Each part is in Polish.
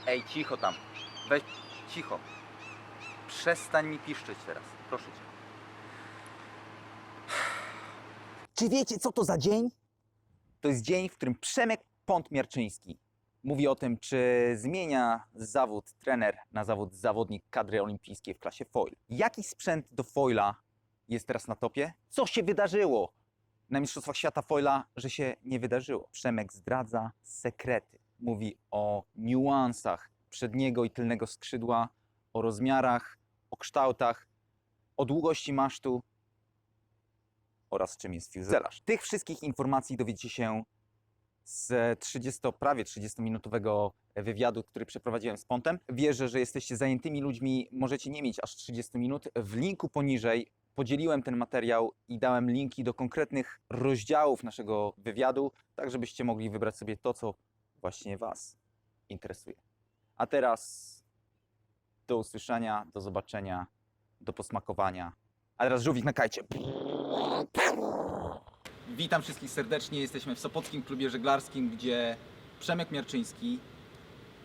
Ej, cicho tam. Weź, cicho. Przestań mi piszczeć teraz, proszę cię. Czy wiecie, co to za dzień? To jest dzień, w którym Przemek Pąt-Miarczyński mówi o tym, czy zmienia zawód trener na zawód zawodnik kadry olimpijskiej w klasie foil. Jaki sprzęt do foila jest teraz na topie? Co się wydarzyło na Mistrzostwach Świata foila, że się nie wydarzyło? Przemek zdradza sekrety. Mówi o niuansach przedniego i tylnego skrzydła, o rozmiarach, o kształtach, o długości masztu oraz czym jest fuzelaż. Tych wszystkich informacji dowiecie się z prawie 30-minutowego wywiadu, który przeprowadziłem z Pontem. Wierzę, że jesteście zajętymi ludźmi, możecie nie mieć aż 30 minut. W linku poniżej podzieliłem ten materiał i dałem linki do konkretnych rozdziałów naszego wywiadu, tak żebyście mogli wybrać sobie to, co właśnie Was interesuje. A teraz do usłyszenia, do zobaczenia, do posmakowania. A teraz żółwik na kajcie. Witam wszystkich serdecznie. Jesteśmy w Sopockim Klubie Żeglarskim, gdzie Przemek Miarczyński,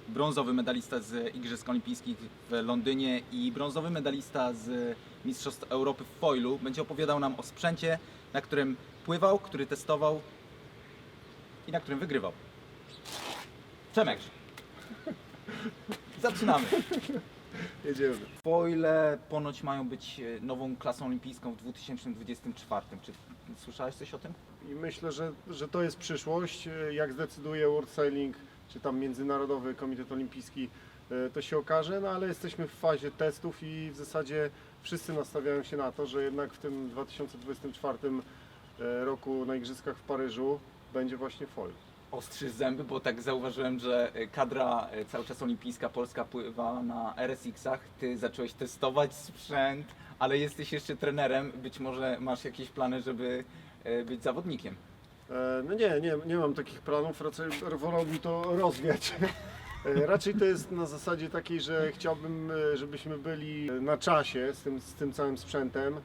brązowy medalista z Igrzysk Olimpijskich w Londynie i brązowy medalista z Mistrzostw Europy w foilu, będzie opowiadał nam o sprzęcie, na którym pływał, który testował i na którym wygrywał. Przemek, zaczynamy. Jedziemy. Foile ponoć mają być nową klasą olimpijską w 2024. Czy słyszałeś coś o tym? I myślę, że to jest przyszłość. Jak zdecyduje World Sailing, czy tam Międzynarodowy Komitet Olimpijski, to się okaże, no ale jesteśmy w fazie testów i w zasadzie wszyscy nastawiają się na to, że jednak w tym 2024 roku na Igrzyskach w Paryżu będzie właśnie foil. Ostrzyż zęby, bo tak zauważyłem, że kadra cały czas olimpijska polska pływa na RSX-ach. Ty zacząłeś testować sprzęt, ale jesteś jeszcze trenerem. Być może masz jakieś plany, żeby być zawodnikiem. No nie mam takich planów, raczej wolałbym to rozwiać. Raczej to jest na zasadzie takiej, że chciałbym, żebyśmy byli na czasie z tym całym sprzętem.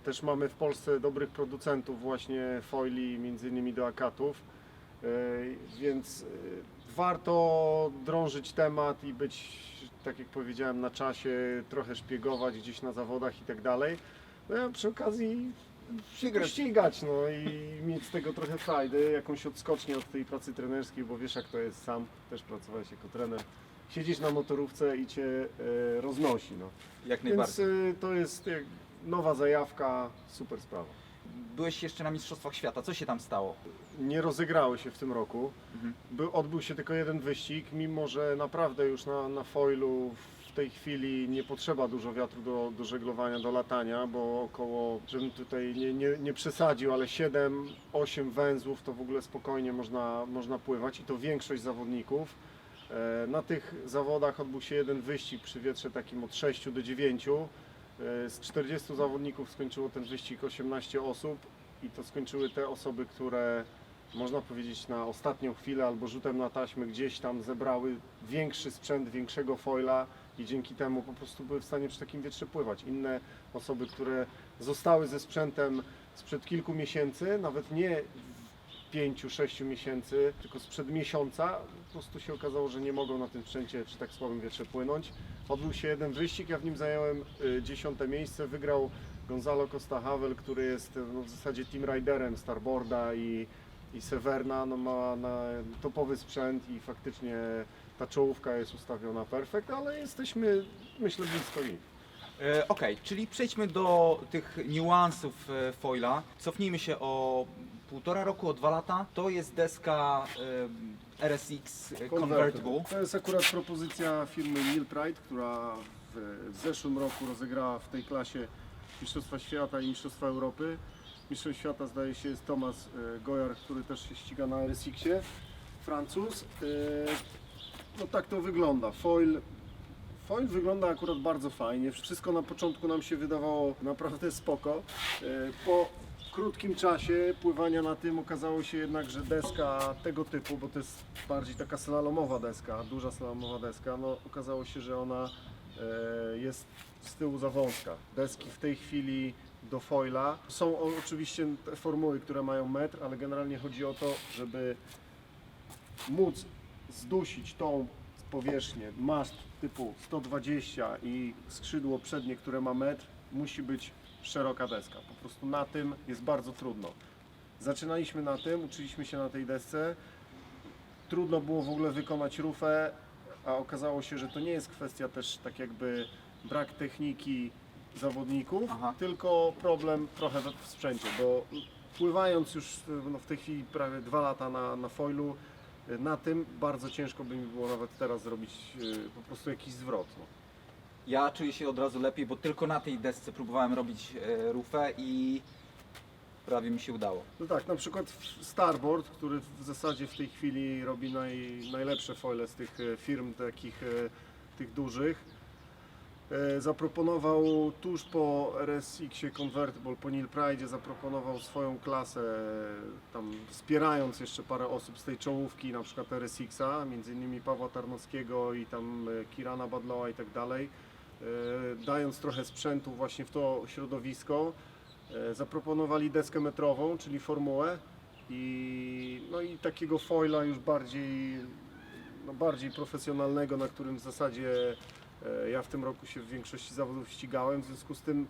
Też mamy w Polsce dobrych producentów właśnie foili, między innymi do akatów, więc warto drążyć temat i być, tak jak powiedziałem, na czasie, trochę szpiegować gdzieś na zawodach i tak dalej. No a przy okazji się ścigać, no i mieć z tego trochę frajdy, jakąś odskocznię od tej pracy trenerskiej, bo wiesz jak to jest, sam też pracowałeś jako trener. Siedzisz na motorówce i cię roznosi, no. Jak Więc najbardziej. to jest nowa zajawka, super sprawa. Byłeś jeszcze na Mistrzostwach Świata. Co się tam stało? Nie rozegrały się w tym roku. Odbył się tylko jeden wyścig, mimo że naprawdę już na foilu w tej chwili nie potrzeba dużo wiatru do żeglowania, do latania, bo około, żebym tutaj nie przesadził, ale 7-8 węzłów to w ogóle spokojnie można pływać i to większość zawodników. Na tych zawodach odbył się jeden wyścig przy wietrze takim od 6 do 9. Z 40 zawodników skończyło ten wyścig 18 osób i to skończyły te osoby, które można powiedzieć na ostatnią chwilę albo rzutem na taśmę gdzieś tam zebrały większy sprzęt, większego foila i dzięki temu po prostu były w stanie przy takim wietrze pływać. Inne osoby, które zostały ze sprzętem sprzed kilku miesięcy, nawet nie 5-6 miesięcy, tylko sprzed miesiąca, po prostu się okazało, że nie mogą na tym sprzęcie przy tak słabym wietrze płynąć. Odbył się jeden wyścig, ja w nim zająłem 10. miejsce, wygrał Gonzalo Costa Havel, który jest w zasadzie team riderem Starboarda i Severna, no ma topowy sprzęt i faktycznie ta czołówka jest ustawiona perfekt, ale jesteśmy, myślę, blisko nich. Okej, czyli przejdźmy do tych niuansów foila. Cofnijmy się o 1,5 roku, o 2 lata. To jest deska RSX Convertible. To jest akurat propozycja firmy Neil Pride, która w zeszłym roku rozegrała w tej klasie Mistrzostwa Świata i Mistrzostwa Europy. Mistrzem świata zdaje się jest Thomas Goyard, który też się ściga na RSX-ie, Francuz. No tak to wygląda. Foil wygląda akurat bardzo fajnie. Wszystko na początku nam się wydawało naprawdę spoko. Po krótkim czasie pływania na tym okazało się jednak, że deska tego typu, bo to jest bardziej taka slalomowa deska, duża slalomowa deska, no okazało się, że ona jest z tyłu za wąska. Deski w tej chwili do foila są oczywiście te formuły, które mają metr, ale generalnie chodzi o to, żeby móc zdusić tą powierzchnię, maszt typu 120 i skrzydło przednie, które ma metr, musi być szeroka deska. Po prostu na tym jest bardzo trudno. Zaczynaliśmy na tym, uczyliśmy się na tej desce. Trudno było w ogóle wykonać rufę, a okazało się, że to nie jest kwestia też tak jakby brak techniki zawodników, Aha. tylko problem trochę w sprzęcie, bo pływając już w tej chwili prawie 2 lata na foilu, na tym bardzo ciężko by mi było nawet teraz zrobić po prostu jakiś zwrot. No. Ja czuję się od razu lepiej, bo tylko na tej desce próbowałem robić rufę i prawie mi się udało. No tak, na przykład Starboard, który w zasadzie w tej chwili robi najlepsze foile z tych firm takich tych dużych, zaproponował tuż po RSX-ie Convertible, po Neil Pride'zie zaproponował swoją klasę, tam wspierając jeszcze parę osób z tej czołówki, na przykład RSX-a, między innymi Pawła Tarnowskiego i tam Kirana Badloa i tak dalej, dając trochę sprzętu właśnie w to środowisko. Zaproponowali deskę metrową, czyli formułę no i takiego foila już bardziej profesjonalnego, na którym w zasadzie ja w tym roku się w większości zawodów ścigałem, w związku z tym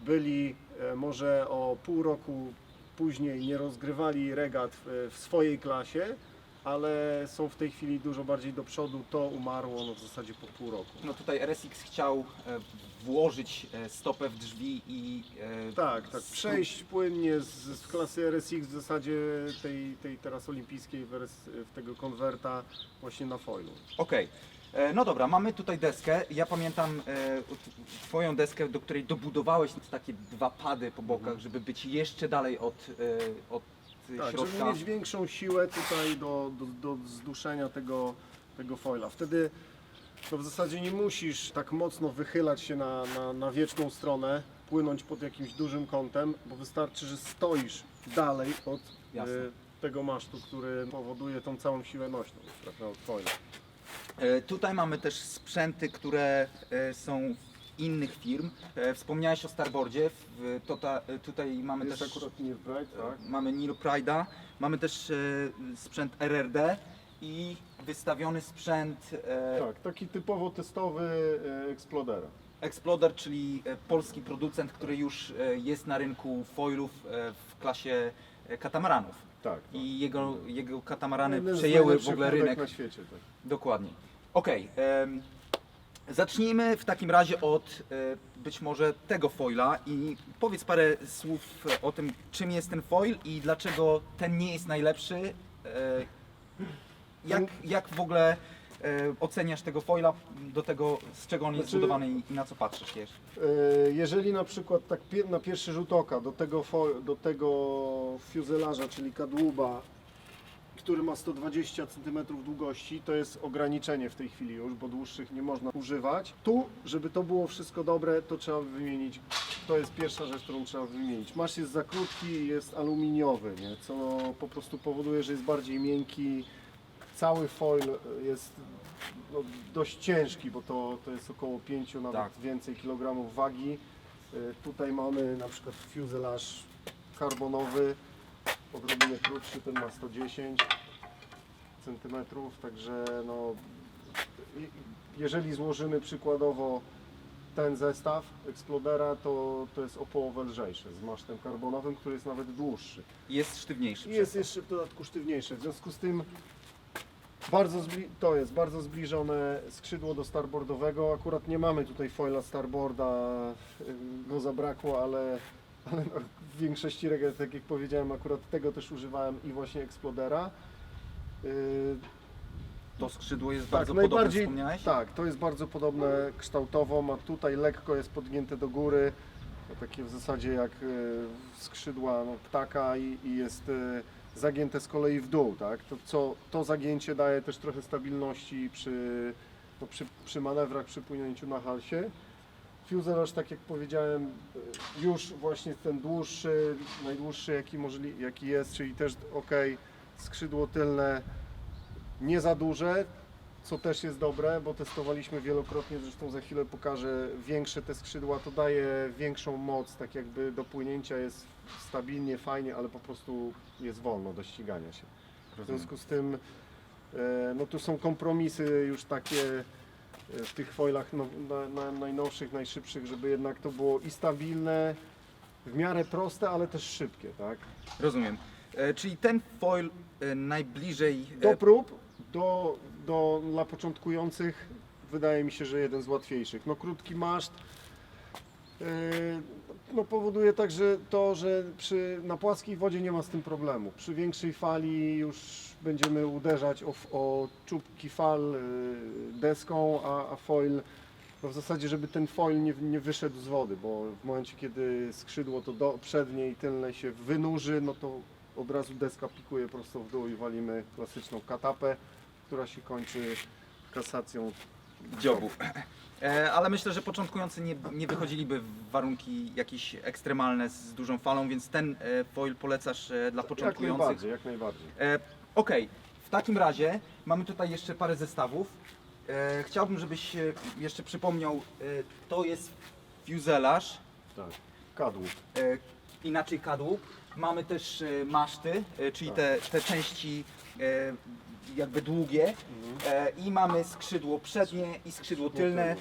byli może o pół roku później, nie rozgrywali regat w swojej klasie, ale są w tej chwili dużo bardziej do przodu, to umarło no w zasadzie po pół roku. No tutaj RSX chciał włożyć stopę w drzwi i Tak, przejść płynnie z klasy RSX w zasadzie tej teraz olimpijskiej w tego konwerta właśnie na foilu. Okej. No dobra, mamy tutaj deskę. Ja pamiętam Twoją deskę, do której dobudowałeś takie 2 pady po bokach, żeby być jeszcze dalej od Tak, środka. żeby mieć większą siłę tutaj do zduszenia tego foila. Wtedy to w zasadzie nie musisz tak mocno wychylać się na wieczną stronę, płynąć pod jakimś dużym kątem, bo wystarczy, że stoisz dalej od Jasne. tego masztu, który powoduje tą całą siłę nośną, prawda, od foila. Tutaj mamy też sprzęty, które są innych firm. Wspomniałeś o Starboardzie. Tutaj mamy Jest też akurat Neil Pride, tak? mamy Neil Pride'a, mamy też sprzęt RRD i wystawiony sprzęt Tak, taki typowo testowy Explodera. Exploder, czyli polski producent, który już jest na rynku foilów w klasie katamaranów. Tak. I jego katamarany Jeden z przejęły w najlepszych ogóle łódek rynek. na świecie. Tak. Dokładnie. Okej. Zacznijmy w takim razie od być może tego foila i powiedz parę słów o tym, czym jest ten foil i dlaczego ten nie jest najlepszy. Jak w ogóle oceniasz tego foila do tego, z czego on jest Znaczy- zbudowany i na co patrzysz jeszcze? Jeżeli na przykład tak na pierwszy rzut oka do tego fuzelaża, czyli kadłuba, który ma 120 cm długości, to jest ograniczenie w tej chwili już, bo dłuższych nie można używać. Tu, żeby to było wszystko dobre, to trzeba wymienić. To jest pierwsza rzecz, którą trzeba wymienić. Masz jest za krótki i jest aluminiowy, nie? Co po prostu powoduje, że jest bardziej miękki. Cały foil jest no, dość ciężki, bo to jest około 5, nawet Tak. więcej kilogramów wagi. Tutaj mamy na przykład fuzelaż karbonowy, odrobinę krótszy, ten ma 110 cm, także no, jeżeli złożymy przykładowo ten zestaw Explodera, to jest o połowę lżejszy z masztem karbonowym, który jest nawet dłuższy. Jest sztywniejszy. I jest jeszcze w dodatku sztywniejszy, w związku z tym to jest bardzo zbliżone skrzydło do starboardowego. Akurat nie mamy tutaj foila starboarda, go zabrakło, ale no, w większości regat, tak jak powiedziałem, akurat tego też używałem i właśnie Explodera. To skrzydło jest Tak, bardzo podobne, najbardziej, wspomniałeś? tak, to jest bardzo podobne kształtowo, ma tutaj lekko jest podgięte do góry, takie w zasadzie jak skrzydła no, ptaka i jest zagięte z kolei w dół, tak? To zagięcie daje też trochę stabilności przy manewrach, przy płynięciu na halsie. Fuzelaż, tak jak powiedziałem, już właśnie ten dłuższy, najdłuższy jaki jest, czyli też ok, skrzydło tylne nie za duże, co też jest dobre, bo testowaliśmy wielokrotnie, zresztą za chwilę pokażę, większe te skrzydła to daje większą moc, tak jakby do płynięcia jest stabilnie, fajnie, ale po prostu jest wolno do ścigania się. W związku z tym No tu są kompromisy już takie w tych foilach najnowszych, najszybszych, żeby jednak to było i stabilne, w miarę proste, ale też szybkie, tak? Rozumiem. Czyli ten foil najbliżej... Do prób, dla początkujących wydaje mi się, że jeden z łatwiejszych. No krótki maszt no, powoduje także to, że na płaskiej wodzie nie ma z tym problemu. Przy większej fali już będziemy uderzać o czubki fal deską, a foil, no w zasadzie żeby ten foil nie wyszedł z wody, bo w momencie kiedy skrzydło to przednie i tylne się wynurzy, no to od razu deska pikuje prosto w dół i walimy klasyczną katapę, która się kończy kasacją dziobów. Ale myślę, że początkujący nie wychodziliby w warunki jakieś ekstremalne z dużą falą, więc ten foil polecasz dla początkujących. Jak najbardziej. Okej, w takim razie mamy tutaj jeszcze parę zestawów. Chciałbym, żebyś jeszcze przypomniał, to jest fuzelaż, Tak, kadłub. inaczej kadłub. Mamy też maszty, czyli te części jakby długie i mamy skrzydło przednie i skrzydło tylne.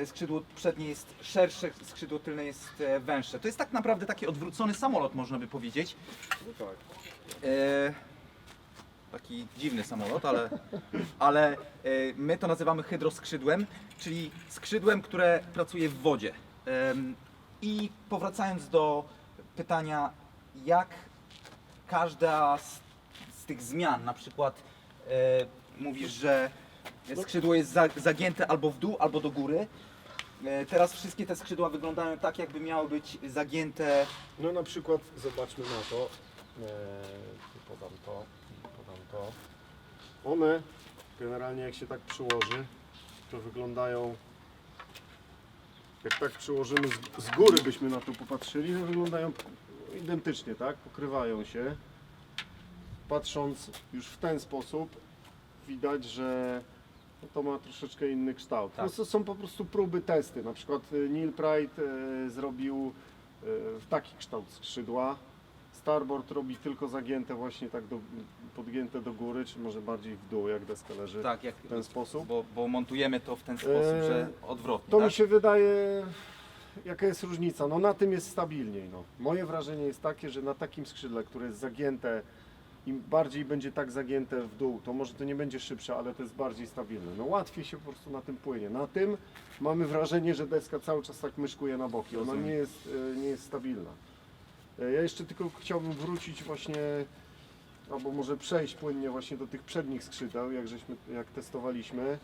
Skrzydło przednie jest szersze, skrzydło tylne jest węższe. To jest tak naprawdę taki odwrócony samolot, można by powiedzieć. No tak. Taki dziwny samolot, ale my to nazywamy hydroskrzydłem, czyli skrzydłem, które pracuje w wodzie. I powracając do pytania, jak każda z tych zmian, na przykład mówisz, że skrzydło jest zagięte albo w dół, albo do góry. Teraz wszystkie te skrzydła wyglądają tak, jakby miały być zagięte. No na przykład zobaczmy na to. Podam to. One generalnie jak się tak przyłoży, to wyglądają, jak tak przyłożymy z góry byśmy na to popatrzyli, to wyglądają identycznie, tak? Pokrywają się. Patrząc już w ten sposób widać, że no to ma troszeczkę inny kształt. Tak. To są po prostu próby, testy. Na przykład Neil Pride zrobił taki kształt skrzydła. Starboard robi tylko zagięte właśnie tak podgięte do góry, czy może bardziej w dół, jak deska leży Tak, jak w ten sposób. Bo montujemy to w ten sposób, że odwrotnie. To tak? mi się wydaje, jaka jest różnica. No na tym jest stabilniej. No. Moje wrażenie jest takie, że na takim skrzydle, które jest zagięte, im bardziej będzie tak zagięte w dół, to może to nie będzie szybsze, ale to jest bardziej stabilne. No łatwiej się po prostu na tym płynie. Na tym mamy wrażenie, że deska cały czas tak myszkuje na boki. Ona Rozumiem. nie jest stabilna. Ja jeszcze tylko chciałbym wrócić właśnie, albo może przejść płynnie właśnie do tych przednich skrzydeł, jak testowaliśmy.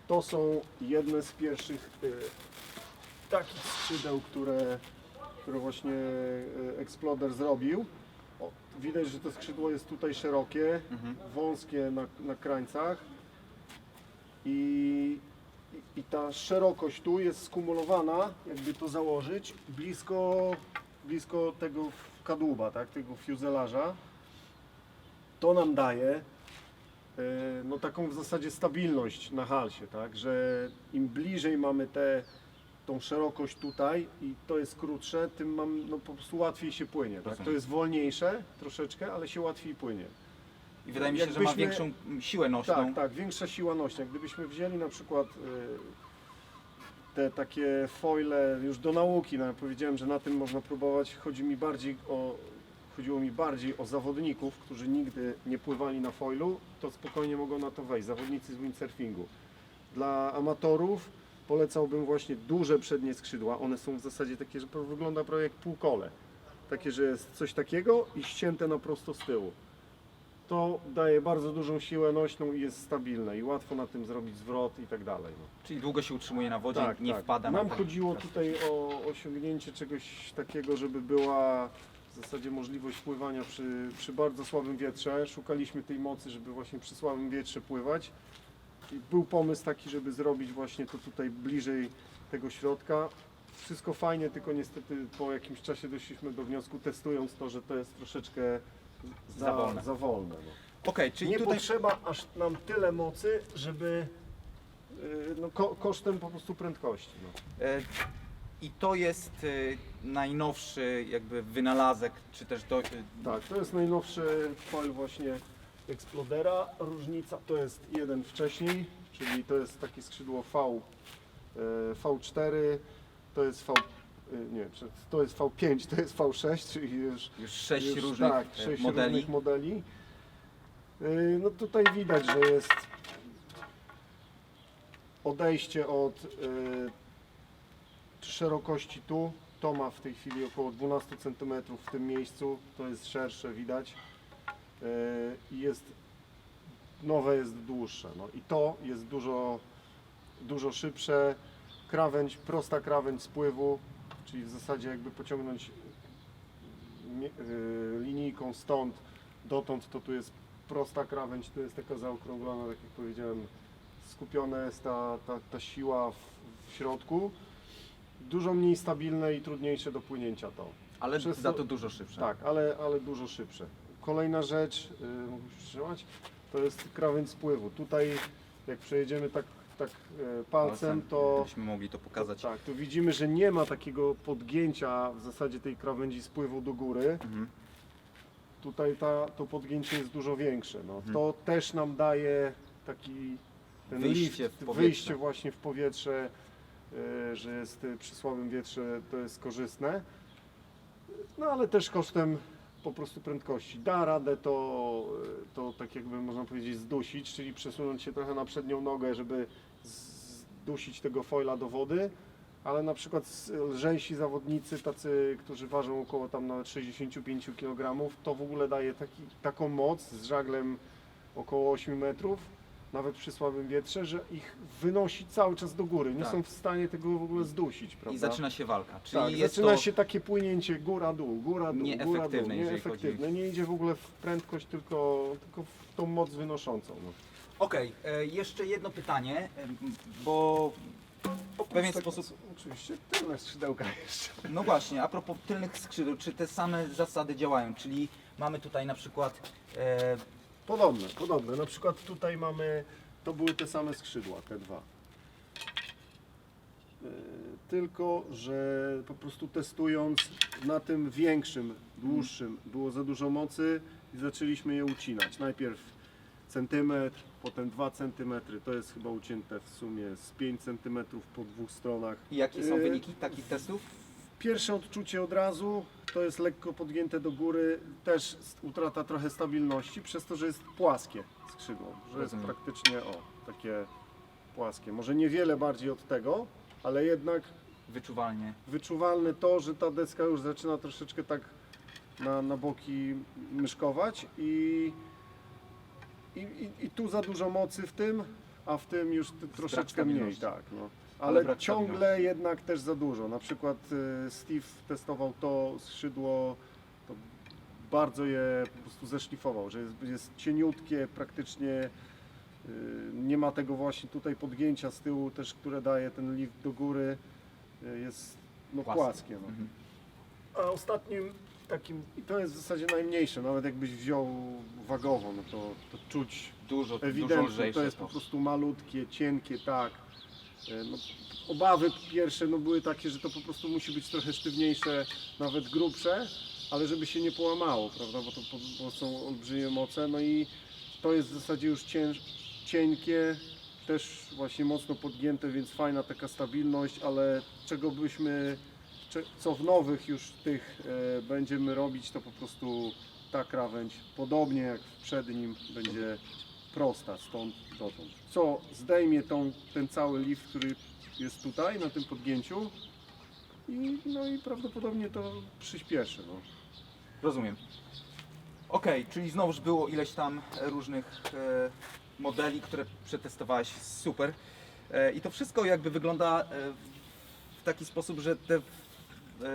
To są jedne z pierwszych takich skrzydeł, które właśnie Exploder zrobił. Widać, że to skrzydło jest tutaj szerokie, wąskie na krańcach i ta szerokość tu jest skumulowana, jakby to założyć, blisko tego kadłuba, tak, tego fuzelaża. To nam daje no, taką w zasadzie stabilność na halsie, tak, że im bliżej mamy tą szerokość tutaj i to jest krótsze, tym no, po prostu łatwiej się płynie. Tak? To jest wolniejsze troszeczkę, ale się łatwiej płynie. I wydaje mi się, że ma większą siłę nośną. Tak, większa siła nośna. Gdybyśmy wzięli na przykład te takie foile już do nauki, no, ja powiedziałem, że na tym można próbować, chodziło mi bardziej o zawodników, którzy nigdy nie pływali na foilu, to spokojnie mogą na to wejść, zawodnicy z windsurfingu. Dla amatorów polecałbym właśnie duże przednie skrzydła, one są w zasadzie takie, że wygląda prawie jak półkole. Takie, że jest coś takiego i ścięte na prosto z tyłu. To daje bardzo dużą siłę nośną i jest stabilne i łatwo na tym zrobić zwrot i tak dalej. No. Czyli długo się utrzymuje na wodzie, nie wpada Nam na to. chodziło tutaj o osiągnięcie czegoś takiego, żeby była w zasadzie możliwość pływania przy bardzo słabym wietrze. Szukaliśmy tej mocy, żeby właśnie przy słabym wietrze pływać. I był pomysł taki, żeby zrobić właśnie to tutaj bliżej tego środka. Wszystko fajnie, tylko niestety po jakimś czasie doszliśmy do wniosku, testując to, że to jest troszeczkę za wolne. No. Okej, czyli Nie tutaj... potrzeba aż nam tyle mocy, żeby no, kosztem po prostu prędkości. No. I to jest najnowszy jakby wynalazek, czy też Tak, to jest najnowszy foil właśnie Explodera. Różnica to jest jeden wcześniej, czyli to jest takie skrzydło V4, to jest nie, to jest V5, to jest V6, czyli Już 6 różnych tak, 6 modeli. różnych modeli. No tutaj widać, że jest odejście od szerokości tu. To ma w tej chwili około 12 cm w tym miejscu, to jest szersze, widać. I nowe jest dłuższe. No i to jest dużo szybsze. Krawędź, prosta krawędź spływu, czyli w zasadzie jakby pociągnąć linijką stąd dotąd, to tu jest prosta krawędź, tu jest taka zaokrąglona, tak jak powiedziałem, skupiona jest ta siła w środku. Dużo mniej stabilne i trudniejsze do płynięcia to. Ale Przez za to- to dużo szybsze. Tak, ale dużo szybsze. Kolejna rzecz, mógłbyś przytrzymać, to jest krawędź spływu. Tutaj jak przejedziemy tak palcem, to Byśmy mogli to pokazać. tak, tu widzimy, że nie ma takiego podgięcia w zasadzie tej krawędzi spływu do góry. Mhm. Tutaj to podgięcie jest dużo większe. No. Mhm. To też nam daje taki ten Wyjście lift, w powietrze. wyjście właśnie w powietrze, że jest przy słabym wietrze, to jest korzystne. No ale też kosztem po prostu prędkości. Da radę to tak jakby można powiedzieć zdusić, czyli przesunąć się trochę na przednią nogę, żeby zdusić tego foila do wody, ale na przykład lżejsi zawodnicy, tacy, którzy ważą około tam nawet 65 kg, to w ogóle daje taką moc z żaglem około 8 metrów, nawet przy słabym wietrze, że ich wynosi cały czas do góry. Nie Tak. są w stanie tego w ogóle zdusić, prawda? I zaczyna się walka. Czyli Tak, jest zaczyna to się takie płynięcie góra-dół, góra-dół, Nieefektywne, góra-dół, jeżeli chodzi- nieefektywne. Nie idzie w ogóle w prędkość, tylko w tą moc wynoszącą. No. Okej, jeszcze jedno pytanie, bo w pewien Tak, sposób, Oczywiście tylne skrzydełka jeszcze. no właśnie, a propos tylnych skrzydeł, czy te same zasady działają? Czyli mamy tutaj na przykład, Podobne. Na przykład tutaj mamy, to były te same skrzydła, te dwa. Tylko, że po prostu testując na tym większym, dłuższym było za dużo mocy i zaczęliśmy je ucinać. Najpierw centymetr, potem 2 cm, to jest chyba ucięte w sumie z 5 cm po dwóch stronach. jakie są wyniki takich testów? Pierwsze odczucie od razu to jest lekko podgięte do góry, też utrata trochę stabilności, przez to, że jest płaskie skrzydło, że jest Rozumiem. praktycznie takie płaskie. Może niewiele bardziej od tego, ale jednak Wyczuwalnie. wyczuwalne to, że ta deska już zaczyna troszeczkę tak na boki myszkować i tu za dużo mocy w tym, a w tym już troszeczkę mniej. stabilności. Tak, no. Ale Ale brak ciągle stabilności. jednak też za dużo. Na przykład Steve testował to skrzydło, to bardzo je po prostu zeszlifował, że jest cieniutkie, praktycznie nie ma tego właśnie tutaj podgięcia z tyłu też, które daje ten lift do góry, jest płaskie. No. Mhm. A ostatnim takim, i to jest w zasadzie najmniejsze, nawet jakbyś wziął wagowo, no to czuć Dużo ewidentnie, lżejsze to jest po prostu malutkie, cienkie, tak. No, obawy pierwsze były takie, że to po prostu musi być trochę sztywniejsze, nawet grubsze, ale żeby się nie połamało, prawda, bo są olbrzymie moce, no i to jest w zasadzie już cienkie, też właśnie mocno podgięte, więc fajna taka stabilność, ale co w nowych już tych będziemy robić, to po prostu ta krawędź, podobnie jak w przednim, będzie prosta stąd dotąd. Co zdejmie ten cały lift, który jest tutaj na tym podgięciu i prawdopodobnie to przyspieszy. No. Rozumiem. Okej, czyli znowuż było ileś tam różnych modeli, które przetestowałeś, super. I to wszystko jakby wygląda w taki sposób, że te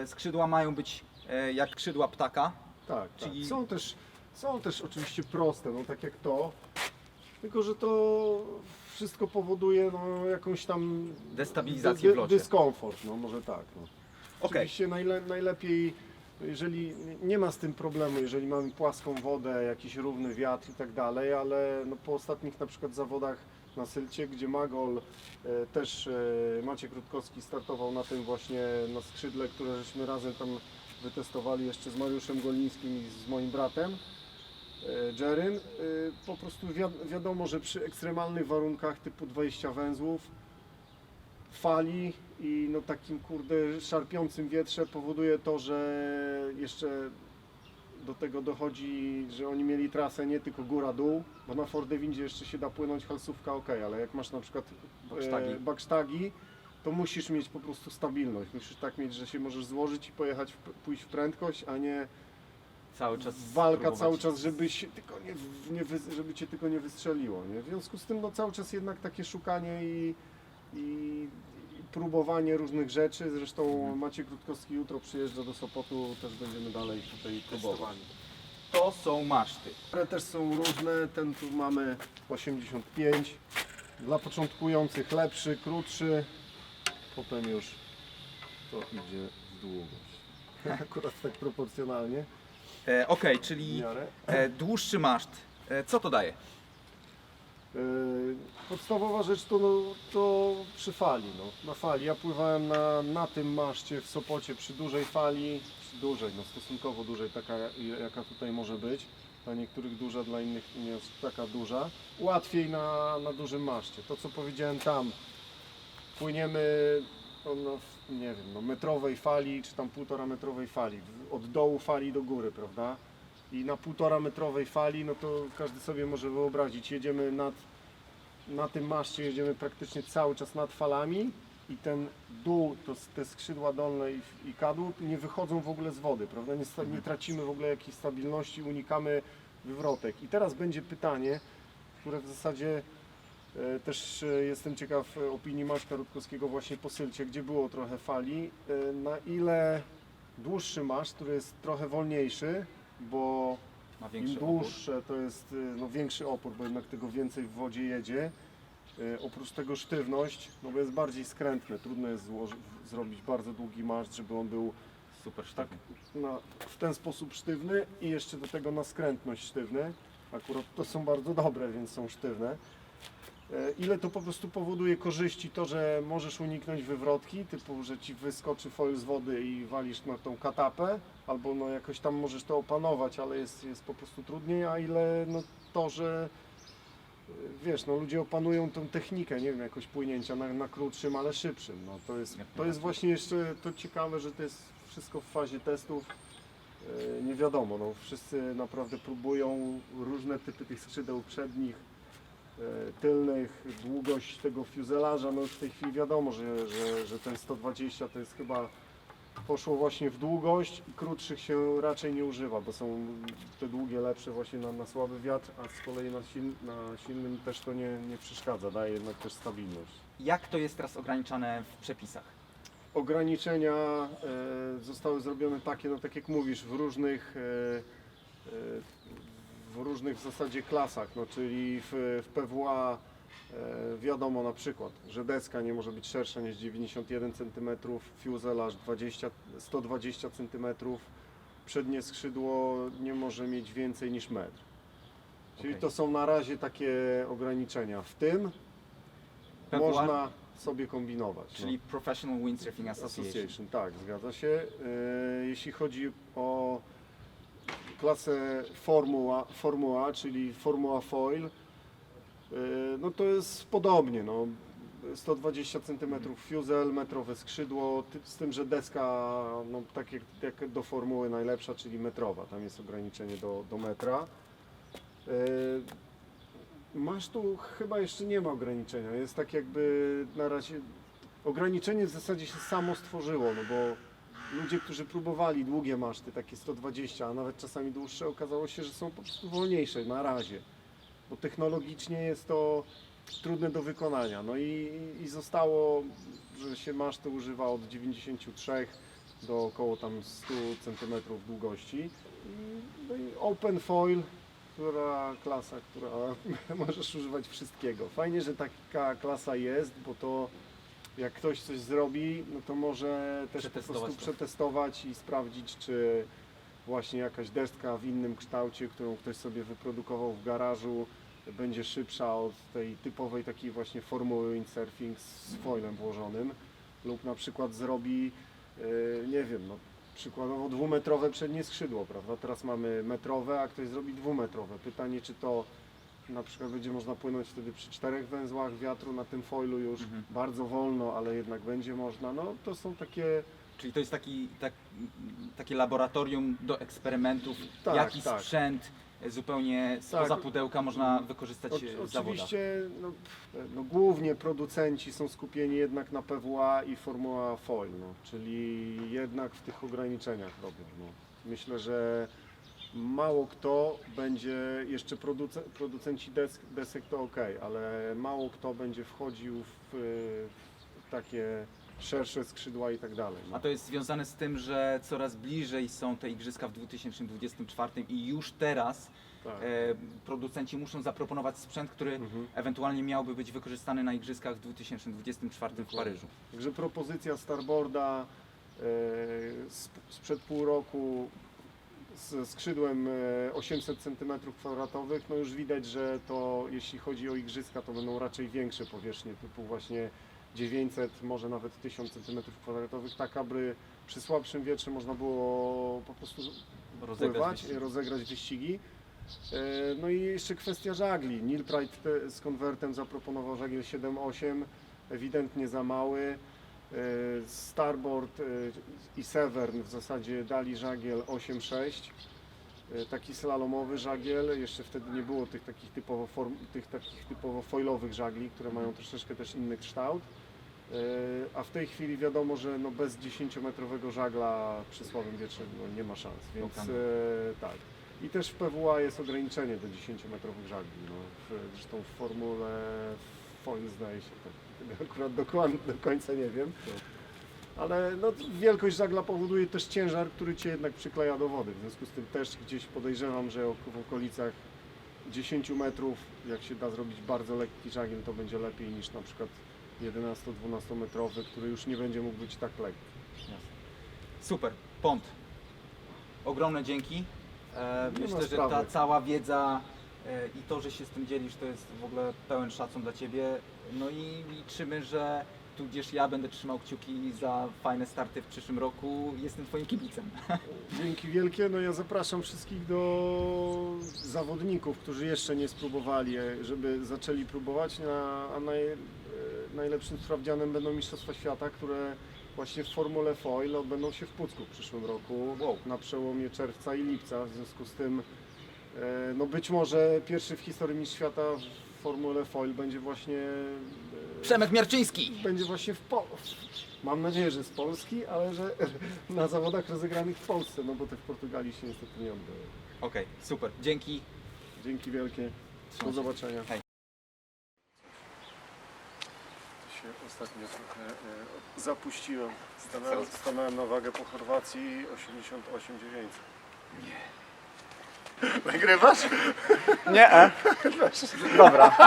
skrzydła mają być jak skrzydła ptaka. Tak, Czyli- tak. Są też oczywiście proste, no tak jak to, tylko że to wszystko powoduje jakąś tam Destabilizację w locie. dyskomfort, no może tak. No. Okej. Oczywiście najlepiej, jeżeli nie ma z tym problemu, jeżeli mamy płaską wodę, jakiś równy wiatr i tak dalej, ale po ostatnich na przykład zawodach na Sylcie, gdzie Magol też Maciek Rutkowski startował na tym właśnie na skrzydle, które żeśmy razem tam wytestowali jeszcze z Mariuszem Golińskim i z moim bratem. Jerryn. Po prostu wiadomo, że przy ekstremalnych warunkach typu 20 węzłów, fali i no takim kurde szarpiącym wietrze powoduje to, że jeszcze do tego dochodzi, że oni mieli trasę nie tylko góra-dół, bo na Fordewindzie jeszcze się da płynąć halsówka, ok, ale jak masz na przykład backstagi, to musisz mieć po prostu stabilność. Musisz tak mieć, że się możesz złożyć i pojechać, pójść w prędkość, a nie Cały czas walka próbować. cały czas, żeby cię tylko nie wystrzeliło. Nie? W związku z tym no, cały czas jednak takie szukanie i próbowanie różnych rzeczy. Zresztą Maciej Krótkowski jutro przyjeżdża do Sopotu, też będziemy dalej tutaj próbować. To są maszty. Ale też są różne, ten tu mamy 85, dla początkujących lepszy, krótszy, potem już to idzie w długość. Akurat tak proporcjonalnie Okej, w czyli miarę. dłuższy maszt. Co to daje? Podstawowa rzecz to przy fali. No. Na fali. Ja pływałem na tym maszcie w Sopocie przy dużej fali, stosunkowo dużej, taka jaka tutaj może być. Dla niektórych duża, dla innych nie jest taka duża. Łatwiej na dużym maszcie. To co powiedziałem tam, płyniemy nie wiem, metrowej fali, czy tam 1,5 metrowej fali, od dołu fali do góry, prawda? I na 1,5 metrowej fali, no to każdy sobie może wyobrazić, jedziemy na tym maszcie, jedziemy praktycznie cały czas nad falami i ten dół, te skrzydła dolne i kadłub nie wychodzą w ogóle z wody, prawda? Nie tracimy w ogóle jakiejś stabilności, unikamy wywrotek. I teraz będzie pytanie, które w zasadzie też jestem ciekaw opinii Maćka Rutkowskiego właśnie po Sylcie, gdzie było trochę fali, na ile dłuższy maszt, który jest trochę wolniejszy, bo Ma im większy opór. dłuższe to jest większy opór, bo jednak tego więcej w wodzie jedzie. Oprócz tego sztywność, no bo jest bardziej skrętny, trudno jest zrobić bardzo długi maszt, żeby on był Super tak sztywny. w ten sposób sztywny i jeszcze do tego na skrętność sztywny. Akurat to są bardzo dobre, więc są sztywne. Ile to po prostu powoduje korzyści, to że możesz uniknąć wywrotki, typu, że ci wyskoczy foil z wody i walisz na tą katapę, albo no jakoś tam możesz to opanować, ale jest po prostu trudniej, a ile no to, że wiesz, no ludzie opanują tą technikę, nie wiem, jakoś płynięcia na krótszym, ale szybszym. No to jest właśnie jeszcze to ciekawe, że to jest wszystko w fazie testów. Nie wiadomo, no wszyscy naprawdę próbują różne typy tych skrzydeł przednich, tylnych, długość tego fuzelaża, no już w tej chwili wiadomo, że ten 120 to jest chyba poszło właśnie w długość i krótszych się raczej nie używa, bo są te długie lepsze właśnie na słaby wiatr, a z kolei na silnym też to nie przeszkadza, daje jednak też stabilność. Jak to jest teraz ograniczane w przepisach? Ograniczenia zostały zrobione takie, no tak jak mówisz, w różnych w zasadzie klasach, no czyli w PWA wiadomo na przykład, że deska nie może być szersza niż 91 cm, fuzelaż 120 cm, przednie skrzydło nie może mieć więcej niż metr. Czyli Okej. to są na razie takie ograniczenia. W tym PWA? można sobie kombinować. Czyli Professional Windsurfing Association. Tak, zgadza się. Jeśli chodzi o klasę Formuła, czyli Formuła Foil, no to jest podobnie. No, 120 cm fuzel, metrowe skrzydło, z tym, że deska, no, tak jak do Formuły najlepsza, czyli metrowa. Tam jest ograniczenie do metra. Masztu chyba jeszcze nie ma ograniczenia. Jest tak jakby na razie... Ograniczenie w zasadzie się samo stworzyło, no bo ludzie, którzy próbowali długie maszty, takie 120, a nawet czasami dłuższe, okazało się, że są po prostu wolniejsze na razie. Bo technologicznie jest to trudne do wykonania. No i zostało, że się maszty używa od 93 do około tam 100 cm długości. No i open foil, która możesz używać wszystkiego. Fajnie, że taka klasa jest, bo to jak ktoś coś zrobi, no to może też po Przetestować prostu to. przetestować i sprawdzić, czy właśnie jakaś deska w innym kształcie, którą ktoś sobie wyprodukował w garażu, będzie szybsza od tej typowej takiej właśnie formuły windsurfing z foilem włożonym, lub na przykład zrobi, nie wiem, no, przykładowo dwumetrowe przednie skrzydło, prawda? Teraz mamy metrowe, a ktoś zrobi dwumetrowe. Pytanie, czy to na przykład będzie można płynąć wtedy przy 4 węzłach wiatru na tym foilu już bardzo wolno, ale jednak będzie można. No to są takie... Czyli to jest takie laboratorium do eksperymentów, Tak, jaki tak. sprzęt zupełnie spoza Tak. pudełka można wykorzystać w zawodach. Oczywiście no, głównie producenci są skupieni jednak na PWA i Formuła Foil, no, czyli jednak w tych ograniczeniach robią. No. Myślę, że mało kto będzie, jeszcze producenci desek to ok, ale mało kto będzie wchodził w takie szersze skrzydła i tak dalej. No. A to jest związane z tym, że coraz bliżej są te igrzyska w 2024 i już teraz Tak. producenci muszą zaproponować sprzęt, który ewentualnie miałby być wykorzystany na igrzyskach w 2024 w Paryżu. Także propozycja Starboarda sprzed pół roku z skrzydłem 800 cm2, no już widać, że to jeśli chodzi o igrzyska, to będą raczej większe powierzchnie, typu właśnie 900, może nawet 1000 cm2, tak aby przy słabszym wietrze można było po prostu pływać, rozegrać wyścigi. No i jeszcze kwestia żagli. Neil Pride z konwertem zaproponował żagiel 7.8, ewidentnie za mały. Starboard i Severn w zasadzie dali żagiel 8.6, taki slalomowy żagiel. Jeszcze wtedy nie było tych takich typowo foilowych żagli, które mają troszeczkę też inny kształt. A w tej chwili wiadomo, że no bez 10-metrowego żagla przy słabym wietrze no nie ma szans, więc tak. I też w PWA jest ograniczenie do 10-metrowych żagli. No, zresztą w formule foil zdaje się, tak, akurat do końca nie wiem. Ale no, wielkość żagla powoduje też ciężar, który Cię jednak przykleja do wody. W związku z tym też gdzieś podejrzewam, że w okolicach 10 metrów, jak się da zrobić bardzo lekki żagiel, to będzie lepiej niż na przykład 11-12 metrowy, który już nie będzie mógł być tak lekki. Super, Pont. Ogromne dzięki. Nie ma Myślę, że sprawy. ta cała wiedza i to, że się z tym dzielisz, to jest w ogóle pełen szacun dla Ciebie. No i liczymy, że tudzież ja będę trzymał kciuki za fajne starty w przyszłym roku. Jestem Twoim kibicem. Dzięki wielkie. No ja zapraszam wszystkich do zawodników, którzy jeszcze nie spróbowali, żeby zaczęli próbować, a najlepszym sprawdzianem będą Mistrzostwa Świata, które właśnie w Formule Foil odbędą się w Pucku w przyszłym roku, na przełomie czerwca i lipca. W związku z tym no być może pierwszy w historii Mistrz Świata w Formule Foil będzie właśnie Przemek Miarczyński! mam nadzieję, że z Polski, ale że na zawodach rozegranych w Polsce, no bo te w Portugalii się niestety nie odbyły. Okej, super. Dzięki. Dzięki wielkie. Trzymaj Do się. zobaczenia. Hej. Się ostatnio trochę zapuściłem. Stanąłem na wagę po Chorwacji 88,900. Nie. Nagrywasz? Nie. Dobra.